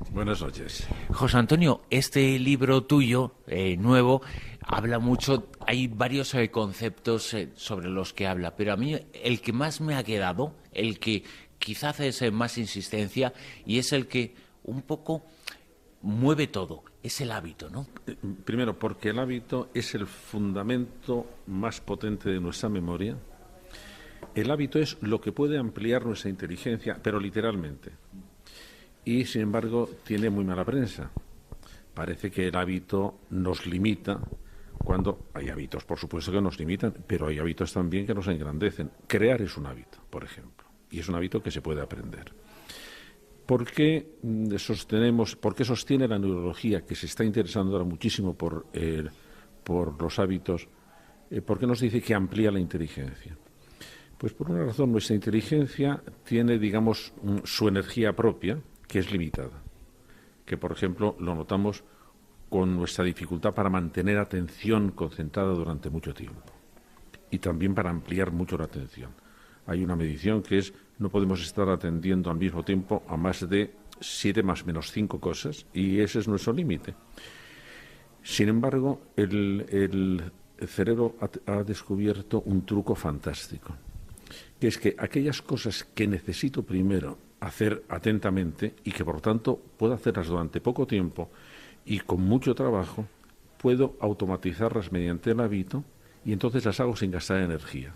Buenas noches. José Antonio, este libro tuyo, nuevo, habla mucho, hay varios conceptos sobre los que habla, pero a mí el que más me ha quedado, el que quizás es más insistencia y es el que un poco mueve todo, es el hábito, ¿no? Primero, porque el hábito es el fundamento más potente de nuestra memoria. El hábito es lo que puede ampliar nuestra inteligencia, pero literalmente. Y, sin embargo, tiene muy mala prensa. Parece que el hábito nos limita, cuando hay hábitos, por supuesto, que nos limitan, pero hay hábitos también que nos engrandecen. Crear es un hábito, por ejemplo, y es un hábito que se puede aprender. ¿Por qué sostiene la neurología, que se está interesando ahora muchísimo por los hábitos, por qué nos dice que amplía la inteligencia? Pues por una razón, nuestra inteligencia tiene, digamos, su energía propia, que es limitada, que por ejemplo lo notamos con nuestra dificultad para mantener atención concentrada durante mucho tiempo y también para ampliar mucho la atención. Hay una medición que es no podemos estar atendiendo al mismo tiempo a más de 7 más menos 5 cosas y ese es nuestro límite. Sin embargo, el cerebro ha descubierto un truco fantástico, que es que aquellas cosas que necesito primero hacer atentamente y que por lo tanto puedo hacerlas durante poco tiempo y con mucho trabajo, puedo automatizarlas mediante el hábito y entonces las hago sin gastar energía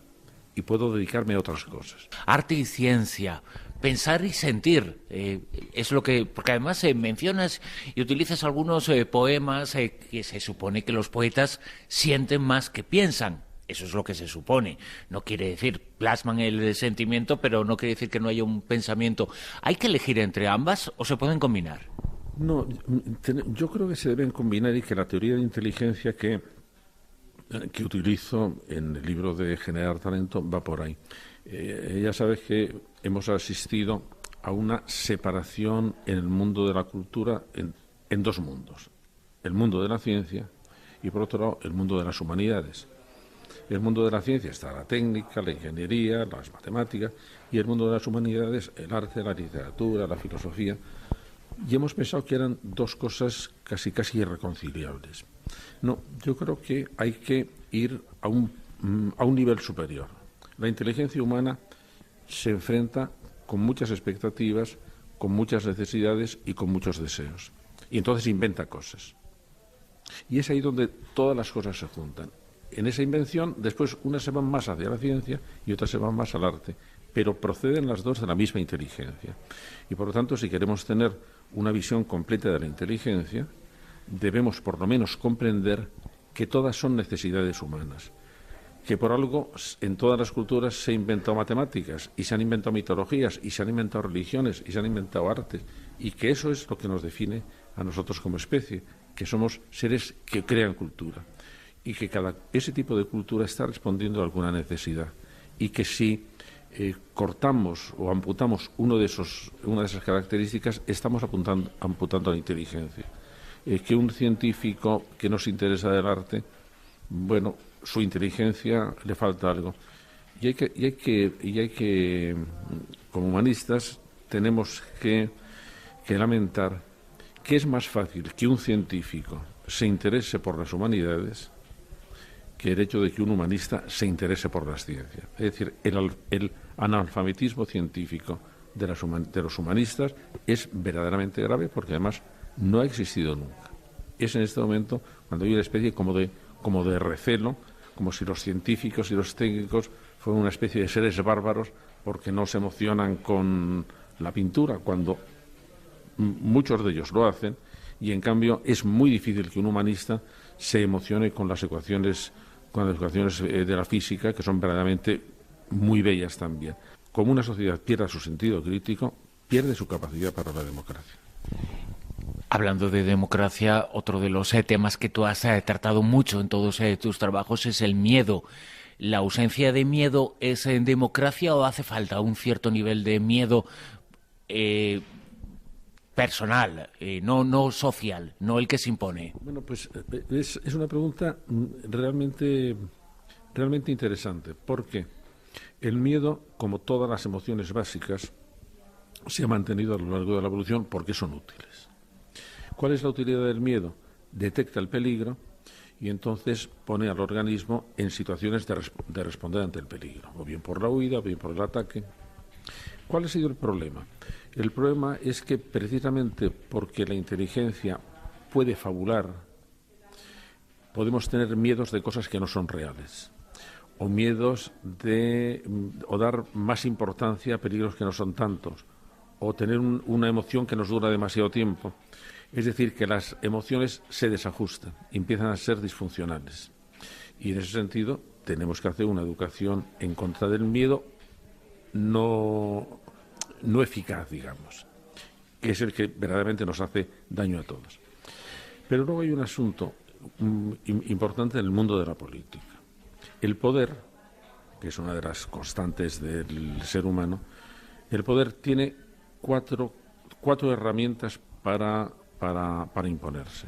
y puedo dedicarme a otras cosas. Arte y ciencia, pensar y sentir, es lo que, porque además mencionas y utilizas algunos poemas que se supone que los poetas sienten más que piensan. Eso es lo que se supone. No quiere decir, plasman el sentimiento, pero no quiere decir que no haya un pensamiento. ¿Hay que elegir entre ambas o se pueden combinar? No, yo creo que se deben combinar y que la teoría de inteligencia que utilizo en el libro de Generar Talento va por ahí. Ya sabes que hemos asistido a una separación en el mundo de la cultura en dos mundos. El mundo de la ciencia y, por otro lado, el mundo de las humanidades. El mundo de la ciencia está la técnica, la ingeniería, las matemáticas, y el mundo de las humanidades, el arte, la literatura, la filosofía. Y hemos pensado que eran dos cosas casi irreconciliables. No, yo creo que hay que ir a un nivel superior. La inteligencia humana se enfrenta con muchas expectativas, con muchas necesidades y con muchos deseos. Y entonces inventa cosas. Y es ahí donde todas las cosas se juntan. En esa invención, después unas se van más hacia la ciencia y otras se van más al arte, pero proceden las dos de la misma inteligencia. Y por lo tanto, si queremos tener una visión completa de la inteligencia, debemos por lo menos comprender que todas son necesidades humanas, que por algo en todas las culturas se han inventado matemáticas y se han inventado mitologías y se han inventado religiones y se han inventado artes, y que eso es lo que nos define a nosotros como especie, que somos seres que crean cultura. Y que ese tipo de cultura está respondiendo a alguna necesidad y que si cortamos o amputamos una de esas características estamos amputando la inteligencia. Que un científico que no se interesa del arte, bueno, su inteligencia le falta algo y hay que como humanistas tenemos que lamentar que es más fácil que un científico se interese por las humanidades que el hecho de que un humanista se interese por las ciencias. Es decir, el analfabetismo científico de los humanistas es verdaderamente grave porque además no ha existido nunca. Es en este momento cuando hay una especie como de recelo, como si los científicos y los técnicos fueran una especie de seres bárbaros porque no se emocionan con la pintura, cuando muchos de ellos lo hacen, y en cambio es muy difícil que un humanista se emocione con las ecuaciones de la física, que son verdaderamente muy bellas también. Como una sociedad pierda su sentido crítico, pierde su capacidad para la democracia. Hablando de democracia, otro de los temas que tú has tratado mucho en todos tus trabajos es el miedo. ¿La ausencia de miedo es en democracia o hace falta un cierto nivel de miedo personal, no social, no el que se impone? Bueno, pues es una pregunta realmente interesante, porque el miedo, como todas las emociones básicas, se ha mantenido a lo largo de la evolución porque son útiles. ¿Cuál es la utilidad del miedo? Detecta el peligro y entonces pone al organismo en situaciones de responder ante el peligro, o bien por la huida, o bien por el ataque. ¿Cuál ha sido el problema? El problema es que precisamente porque la inteligencia puede fabular, podemos tener miedos de cosas que no son reales, o miedos o dar más importancia a peligros que no son tantos, o tener una emoción que nos dura demasiado tiempo. Es decir, que las emociones se desajustan, empiezan a ser disfuncionales. Y en ese sentido tenemos que hacer una educación en contra del miedo no eficaz, digamos, que es el que verdaderamente nos hace daño a todos. Pero luego hay un asunto importante en el mundo de la política. El poder, que es una de las constantes del ser humano, el poder tiene cuatro herramientas para imponerse.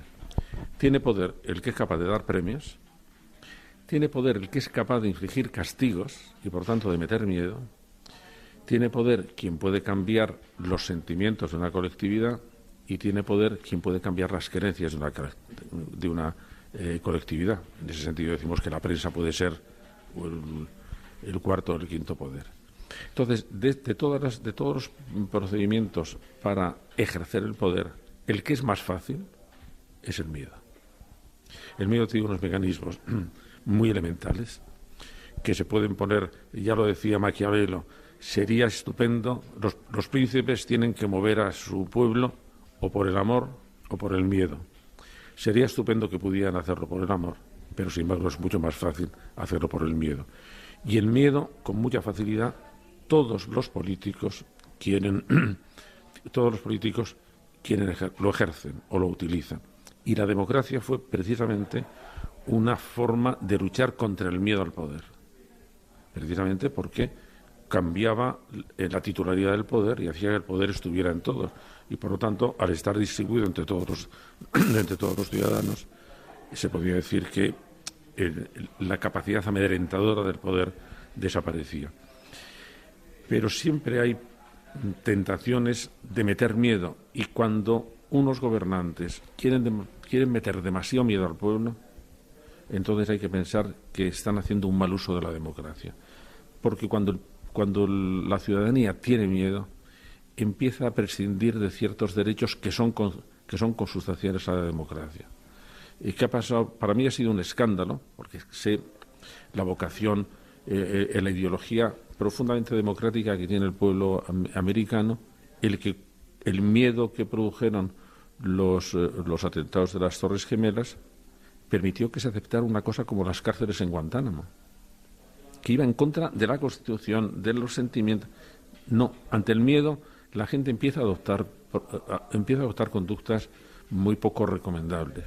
Tiene poder el que es capaz de dar premios, tiene poder el que es capaz de infligir castigos y por tanto de meter miedo, tiene poder quien puede cambiar los sentimientos de una colectividad y tiene poder quien puede cambiar las creencias de una colectividad. En ese sentido decimos que la prensa puede ser el cuarto o el quinto poder. Entonces, de todos los procedimientos para ejercer el poder, el que es más fácil es el miedo. El miedo tiene unos mecanismos muy elementales que se pueden poner, ya lo decía Maquiavelo, sería estupendo, los príncipes tienen que mover a su pueblo o por el amor o por el miedo. Sería estupendo que pudieran hacerlo por el amor, pero sin embargo es mucho más fácil hacerlo por el miedo. Y el miedo, con mucha facilidad, todos los políticos lo ejercen o lo utilizan. Y la democracia fue precisamente una forma de luchar contra el miedo al poder. Precisamente porque cambiaba la titularidad del poder y hacía que el poder estuviera en todos. Y por lo tanto, al estar distribuido entre todos los ciudadanos, se podía decir que la capacidad amedrentadora del poder desaparecía. Pero siempre hay tentaciones de meter miedo, y cuando unos gobernantes quieren meter demasiado miedo al pueblo, entonces hay que pensar que están haciendo un mal uso de la democracia. Porque cuando la ciudadanía tiene miedo, empieza a prescindir de ciertos derechos que son consustanciales a la democracia. ¿Y qué ha pasado? Para mí ha sido un escándalo, porque sé la vocación, la ideología profundamente democrática que tiene el pueblo americano, el miedo que produjeron los atentados de las Torres Gemelas permitió que se aceptara una cosa como las cárceles en Guantánamo, que iba en contra de la Constitución, de los sentimientos. No, ante el miedo la gente empieza a adoptar conductas muy poco recomendables.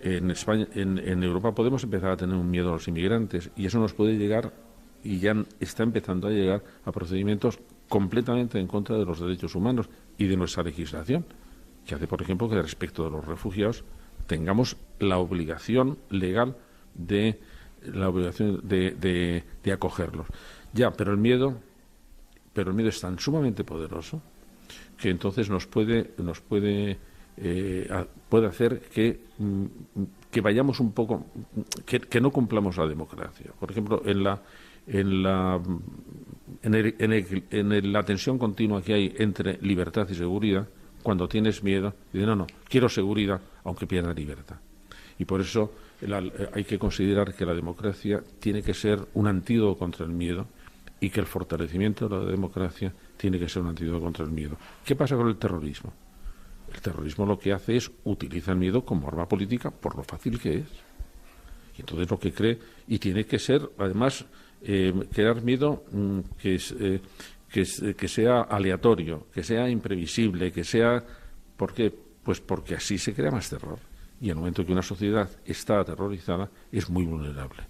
En España, en Europa podemos empezar a tener un miedo a los inmigrantes, y eso nos puede llegar, y ya está empezando a llegar, a procedimientos completamente en contra de los derechos humanos y de nuestra legislación, que hace, por ejemplo, que respecto de los refugiados tengamos la obligación legal de acogerlos. Ya, pero el miedo es tan sumamente poderoso que entonces puede hacer que vayamos un poco, que no cumplamos la democracia. Por ejemplo, en la tensión continua que hay entre libertad y seguridad, cuando tienes miedo, dices, no, quiero seguridad, aunque pierda libertad. Y por eso hay que considerar que la democracia tiene que ser un antídoto contra el miedo, y que el fortalecimiento de la democracia tiene que ser un antídoto contra el miedo. ¿Qué pasa con el terrorismo? El terrorismo lo que hace es utiliza el miedo como arma política por lo fácil que es. Y entonces lo que cree, y tiene que ser, además, crear miedo que sea aleatorio, que sea imprevisible, que sea... ¿Por qué? Pues porque así se crea más terror. Y en el momento que una sociedad está aterrorizada, es muy vulnerable.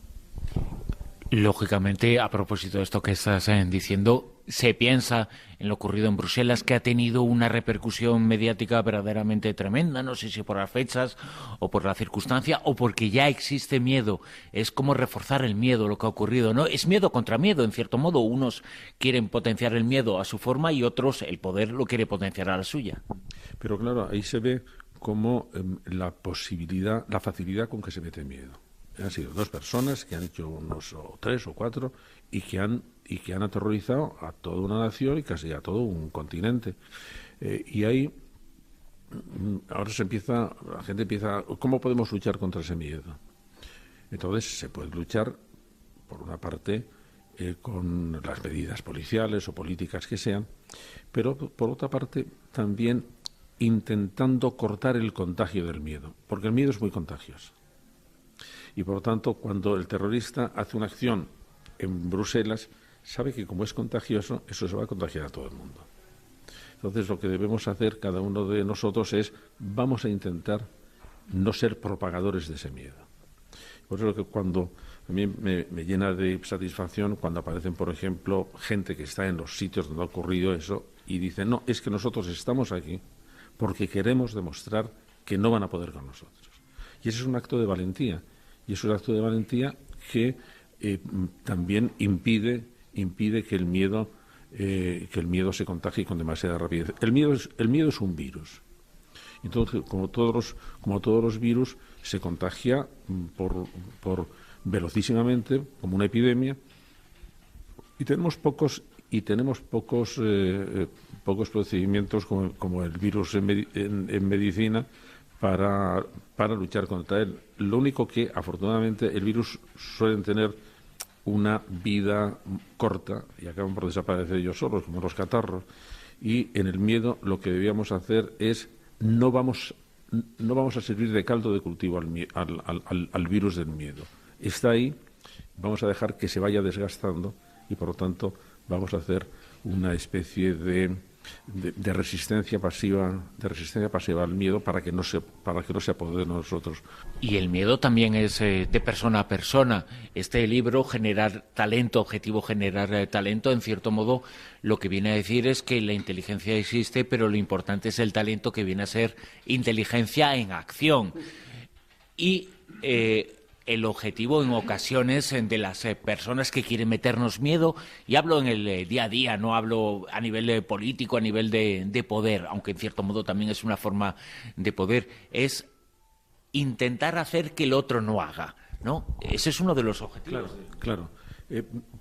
Lógicamente, a propósito de esto que estás diciendo, se piensa en lo ocurrido en Bruselas, que ha tenido una repercusión mediática verdaderamente tremenda, no sé si por las fechas o por la circunstancia o porque ya existe miedo. Es como reforzar el miedo lo que ha ocurrido, ¿no? Es miedo contra miedo, en cierto modo. Unos quieren potenciar el miedo a su forma y otros, el poder, lo quiere potenciar a la suya. Pero claro, ahí se ve como la facilidad con que se mete miedo. Han sido 2 personas que han hecho unos o 3 o 4 y que han aterrorizado a toda una nación y casi a todo un continente. Y ahí ahora la gente empieza, ¿cómo podemos luchar contra ese miedo? Entonces se puede luchar, por una parte, con las medidas policiales o políticas que sean, pero por otra parte también intentando cortar el contagio del miedo, porque el miedo es muy contagioso. Y por lo tanto, cuando el terrorista hace una acción en Bruselas, sabe que como es contagioso, eso se va a contagiar a todo el mundo. Entonces, lo que debemos hacer cada uno de nosotros es, vamos a intentar no ser propagadores de ese miedo. Por eso que cuando a mí me llena de satisfacción cuando aparecen, por ejemplo, gente que está en los sitios donde ha ocurrido eso y dicen, no, es que nosotros estamos aquí porque queremos demostrar que no van a poder con nosotros. Y ese es un acto de valentía. Y es un acto de valentía que también impide que el miedo se contagie con demasiada rapidez. El miedo es un virus. Entonces, como todos los virus, se contagia por velocísimamente, como una epidemia, y tenemos pocos procedimientos como el virus en medicina para luchar contra él. Lo único que, afortunadamente, el virus suelen tener una vida corta y acaban por desaparecer ellos solos, como los catarros. Y en el miedo lo que debíamos hacer es no vamos a servir de caldo de cultivo al virus del miedo. Está ahí, vamos a dejar que se vaya desgastando y, por lo tanto, vamos a hacer una especie de resistencia pasiva al miedo para que no se apodere de nosotros. Y el miedo también es de persona a persona. Este libro, Objetivo Generar Talento, en cierto modo lo que viene a decir es que la inteligencia existe, pero lo importante es el talento, que viene a ser inteligencia en acción. Y el objetivo en ocasiones de las personas que quieren meternos miedo, y hablo en el día a día, no hablo a nivel político, a nivel de poder, aunque en cierto modo también es una forma de poder, es intentar hacer que el otro no haga, ¿no? Ese es uno de los objetivos. Claro.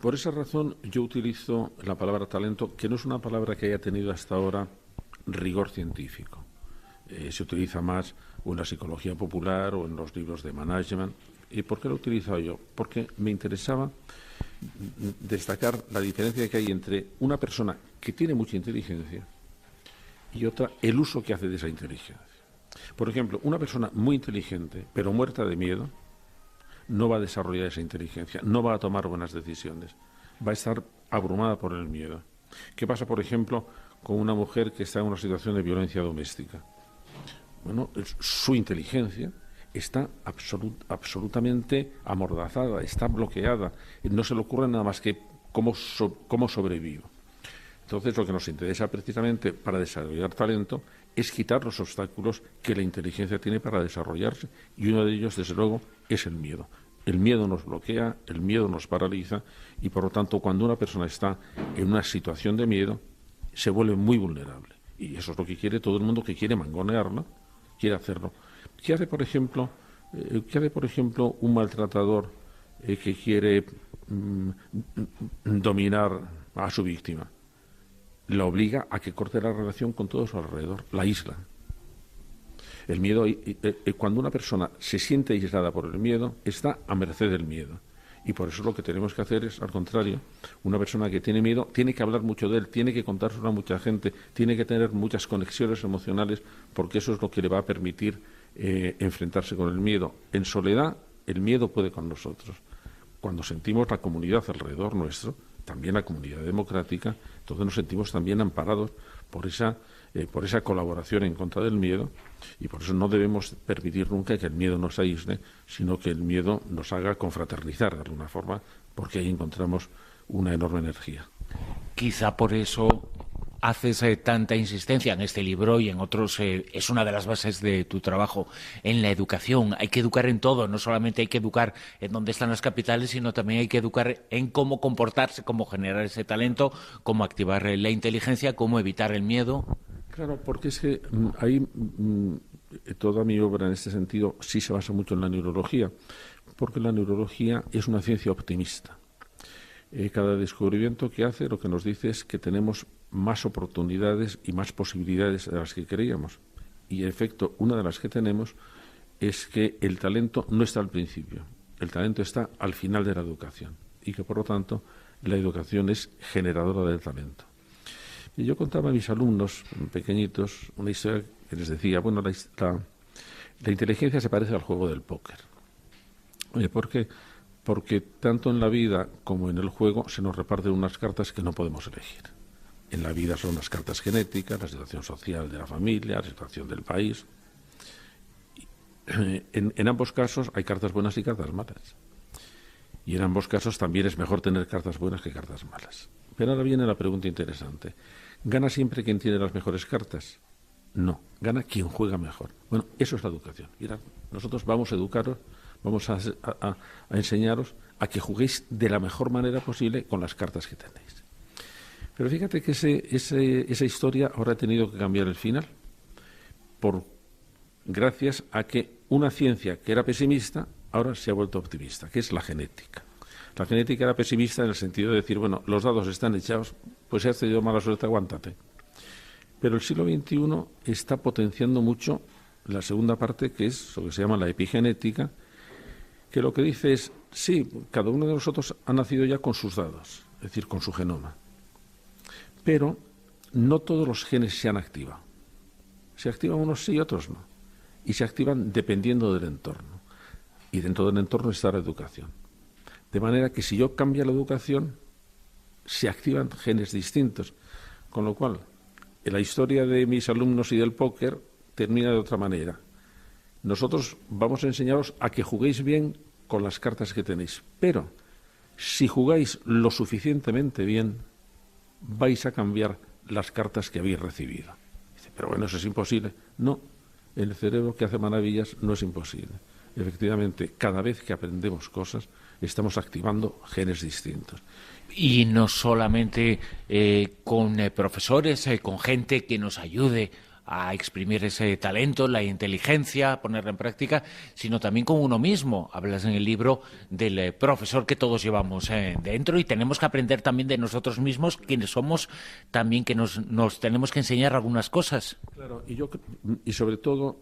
Por esa razón yo utilizo la palabra talento, que no es una palabra que haya tenido hasta ahora rigor científico. Se utiliza más o en la psicología popular o en los libros de management. ¿Y por qué lo he utilizado yo? Porque me interesaba destacar la diferencia que hay entre una persona que tiene mucha inteligencia y otra, el uso que hace de esa inteligencia. Por ejemplo, una persona muy inteligente, pero muerta de miedo, no va a desarrollar esa inteligencia, no va a tomar buenas decisiones, va a estar abrumada por el miedo. ¿Qué pasa, por ejemplo, con una mujer que está en una situación de violencia doméstica? Bueno, su inteligencia está absolutamente amordazada, está bloqueada, no se le ocurre nada más que cómo sobrevivo. Entonces, lo que nos interesa precisamente para desarrollar talento es quitar los obstáculos que la inteligencia tiene para desarrollarse, y uno de ellos, desde luego, es el miedo. El miedo nos bloquea, el miedo nos paraliza, y por lo tanto, cuando una persona está en una situación de miedo, se vuelve muy vulnerable. Y eso es lo que quiere todo el mundo que quiere mangonearlo, quiere hacerlo. ¿Qué hace, por ejemplo, un maltratador que quiere dominar a su víctima? La obliga a que corte la relación con todo su alrededor, la aísla. El miedo, cuando una persona se siente aislada por el miedo, está a merced del miedo. Y por eso lo que tenemos que hacer es, al contrario, una persona que tiene miedo tiene que hablar mucho de él, tiene que contárselo a mucha gente, tiene que tener muchas conexiones emocionales, porque eso es lo que le va a permitir enfrentarse con el miedo. En soledad, el miedo puede con nosotros. Cuando sentimos la comunidad alrededor nuestro, también la comunidad democrática, entonces nos sentimos también amparados por esa colaboración en contra del miedo, y por eso no debemos permitir nunca que el miedo nos aísle, sino que el miedo nos haga confraternizar de alguna forma, porque ahí encontramos una enorme energía. Quizá por eso haces tanta insistencia en este libro y en otros, es una de las bases de tu trabajo, en la educación. Hay que educar en todo, no solamente hay que educar en dónde están las capitales, sino también hay que educar en cómo comportarse, cómo generar ese talento, cómo activar la inteligencia, cómo evitar el miedo. Claro, porque es que ahí toda mi obra en este sentido sí se basa mucho en la neurología, porque la neurología es una ciencia optimista. Cada descubrimiento que hace lo que nos dice es que tenemos más oportunidades y más posibilidades de las que creíamos. Y en efecto, una de las que tenemos es que el talento no está al principio, el talento está al final de la educación y que por lo tanto la educación es generadora del talento. Y yo contaba a mis alumnos pequeñitos una historia que les decía, bueno, la inteligencia se parece al juego del póker. Oye, ¿por qué? Porque tanto en la vida como en el juego se nos reparten unas cartas que no podemos elegir. En la vida son las cartas genéticas, la situación social de la familia, la situación del país. En ambos casos hay cartas buenas y cartas malas. Y en ambos casos también es mejor tener cartas buenas que cartas malas. Pero ahora viene la pregunta interesante. ¿Gana siempre quien tiene las mejores cartas? No, gana quien juega mejor. Bueno, eso es la educación. Mirad, nosotros vamos a educaros, vamos a enseñaros a que juguéis de la mejor manera posible con las cartas que tenéis. Pero fíjate que esa historia ahora ha tenido que cambiar el final gracias a que una ciencia que era pesimista ahora se ha vuelto optimista, que es la genética. La genética era pesimista en el sentido de decir, bueno, los dados están echados, pues si has tenido mala suerte, aguántate. Pero el siglo XXI está potenciando mucho la segunda parte, que es lo que se llama la epigenética, que lo que dice es, sí, cada uno de nosotros ha nacido ya con sus dados, es decir, con su genoma. Pero no todos los genes se han activado. Se activan unos sí y otros no. Y se activan dependiendo del entorno. Y dentro del entorno está la educación. De manera que si yo cambio la educación, se activan genes distintos. Con lo cual, la historia de mis alumnos y del póker termina de otra manera. Nosotros vamos a enseñaros a que juguéis bien con las cartas que tenéis. Pero si jugáis lo suficientemente bien, vais a cambiar las cartas que habéis recibido. Dice, pero bueno, eso es imposible. No, el cerebro que hace maravillas no es imposible. Efectivamente, cada vez que aprendemos cosas, estamos activando genes distintos. Y no solamente con profesores, con gente que nos ayude a exprimir ese talento, la inteligencia, a ponerla en práctica, sino también con uno mismo. Hablas en el libro del profesor que todos llevamos dentro y tenemos que aprender también de nosotros mismos, quienes somos, también que nos tenemos que enseñar algunas cosas. Claro, y sobre todo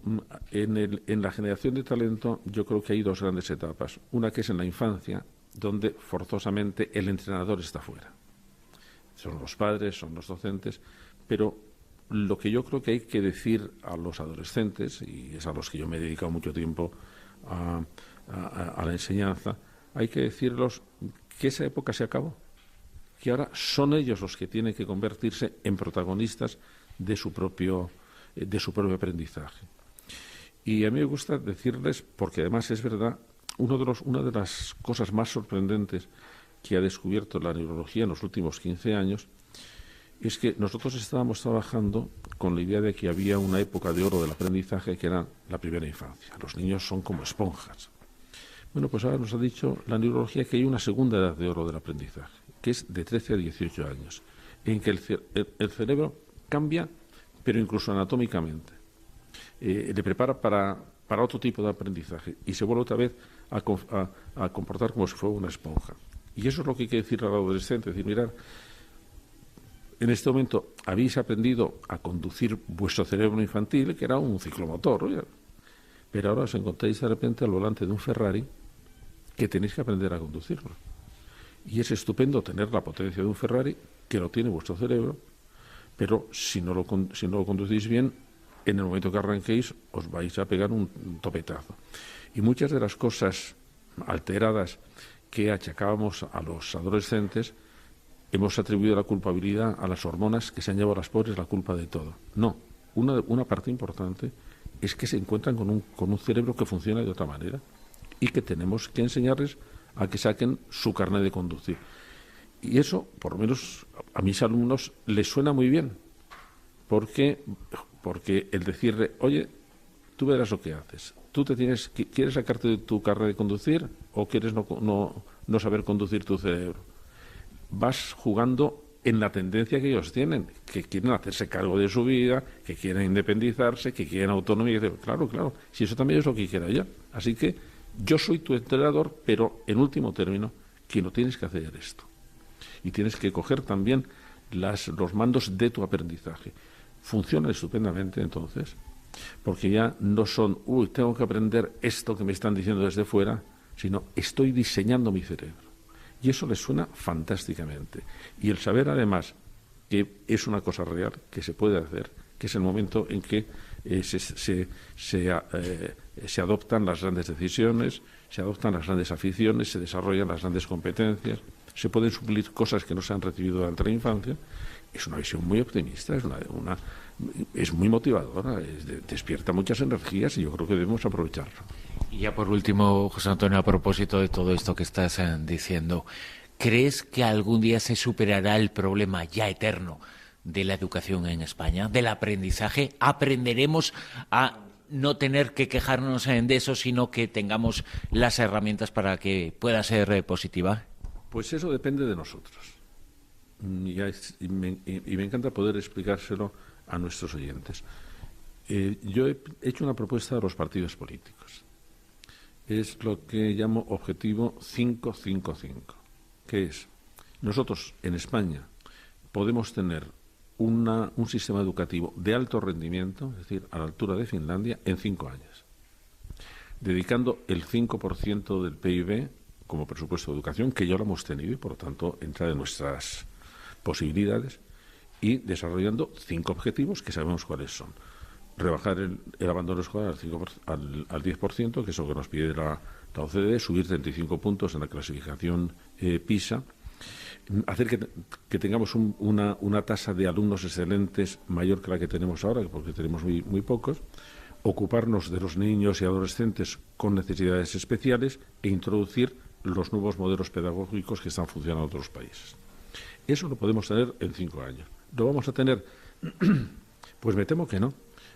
en la generación de talento yo creo que hay dos grandes etapas. Una que es en la infancia, donde forzosamente el entrenador está fuera. Son los padres, son los docentes, pero lo que yo creo que hay que decir a los adolescentes, y es a los que yo me he dedicado mucho tiempo a la enseñanza, hay que decirlos que esa época se acabó, que ahora son ellos los que tienen que convertirse en protagonistas de su propio aprendizaje. Y a mí me gusta decirles, porque además es verdad, una de las cosas más sorprendentes que ha descubierto la neurología en los últimos 15 años es que nosotros estábamos trabajando con la idea de que había una época de oro del aprendizaje que era la primera infancia. Los niños son como esponjas. Bueno, pues ahora nos ha dicho la neurología que hay una segunda edad de oro del aprendizaje, que es de 13 a 18 años, en que el cerebro cambia, pero incluso anatómicamente. Le prepara para otro tipo de aprendizaje y se vuelve otra vez a comportar como si fuera una esponja. Y eso es lo que hay que decir al adolescente, es decir, mirad, en este momento habéis aprendido a conducir vuestro cerebro infantil, que era un ciclomotor, oye, pero ahora os encontráis de repente al volante de un Ferrari que tenéis que aprender a conducirlo. Y es estupendo tener la potencia de un Ferrari que lo tiene vuestro cerebro, pero si no lo conducís bien, en el momento que arranquéis os vais a pegar un topetazo. Y muchas de las cosas alteradas que achacábamos a los adolescentes, hemos atribuido la culpabilidad a las hormonas que se han llevado a las pobres la culpa de todo. No, una parte importante es que se encuentran con un cerebro que funciona de otra manera y que tenemos que enseñarles a que saquen su carnet de conducir. Y eso, por lo menos a mis alumnos, les suena muy bien, porque el decirle, oye, tú verás lo que haces, ¿quieres sacarte de tu carnet de conducir o quieres no saber conducir tu cerebro? Vas jugando en la tendencia que ellos tienen, que quieren hacerse cargo de su vida, que quieren independizarse, que quieren autonomía. Claro, si eso también es lo que quiera ella. Así que yo soy tu entrenador, pero en último término, quien lo tienes que hacer es esto. Y tienes que coger también los mandos de tu aprendizaje. Funciona estupendamente entonces, porque ya no son, tengo que aprender esto que me están diciendo desde fuera, sino estoy diseñando mi cerebro. Y eso les suena fantásticamente. Y el saber, además, que es una cosa real, que se puede hacer, que es el momento en que se adoptan las grandes decisiones, se adoptan las grandes aficiones, se desarrollan las grandes competencias, se pueden suplir cosas que no se han recibido durante la infancia. Es una visión muy optimista, es muy motivadora, despierta muchas energías y yo creo que debemos aprovecharlo. Y ya por último, José Antonio, a propósito de todo esto que estás diciendo, ¿crees que algún día se superará el problema ya eterno de la educación en España, del aprendizaje? ¿Aprenderemos a no tener que quejarnos de eso, sino que tengamos las herramientas para que pueda ser positiva? Pues eso depende de nosotros. Y me encanta poder explicárselo a nuestros oyentes. Yo he hecho una propuesta a los partidos políticos. Es lo que llamo objetivo 5-5-5, que es, nosotros en España podemos tener un sistema educativo de alto rendimiento, es decir, a la altura de Finlandia, en 5 años, dedicando el 5% del PIB como presupuesto de educación, que ya lo hemos tenido y, por lo tanto, entra de nuestras posibilidades, y desarrollando 5 objetivos que sabemos cuáles son. Rebajar el abandono escolar al 10%, que es lo que nos pide la OCDE, subir 35 puntos en la clasificación PISA, hacer que tengamos una tasa de alumnos excelentes mayor que la que tenemos ahora, porque tenemos muy pocos, ocuparnos de los niños y adolescentes con necesidades especiales e introducir los nuevos modelos pedagógicos que están funcionando en otros países. Eso lo podemos tener en 5 años. ¿Lo vamos a tener? Pues me temo que no.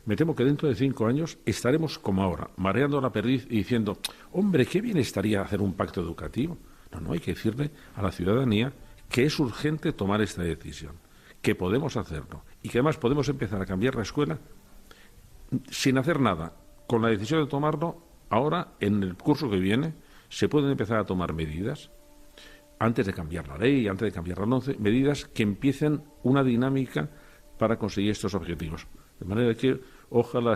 Me temo que dentro de 5 años estaremos como ahora, mareando la perdiz y diciendo, hombre, qué bien estaría hacer un pacto educativo. No, hay que decirle a la ciudadanía que es urgente tomar esta decisión, que podemos hacerlo y que además podemos empezar a cambiar la escuela sin hacer nada. Con la decisión de tomarlo, ahora, en el curso que viene, se pueden empezar a tomar medidas, antes de cambiar la ley, antes de cambiar la LOMCE, medidas que empiecen una dinámica para conseguir estos objetivos. De manera que ojalá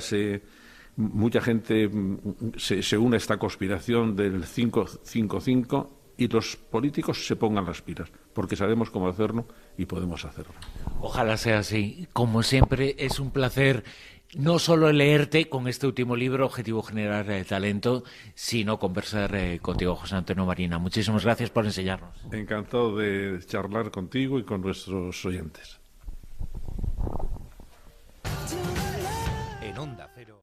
mucha gente se una a esta conspiración del 5-5-5 y los políticos se pongan las pilas, porque sabemos cómo hacerlo y podemos hacerlo. Ojalá sea así. Como siempre, es un placer no solo leerte con este último libro, Objetivo Generar Talento, sino conversar contigo, José Antonio Marina. Muchísimas gracias por enseñarnos. Encantado de charlar contigo y con nuestros oyentes.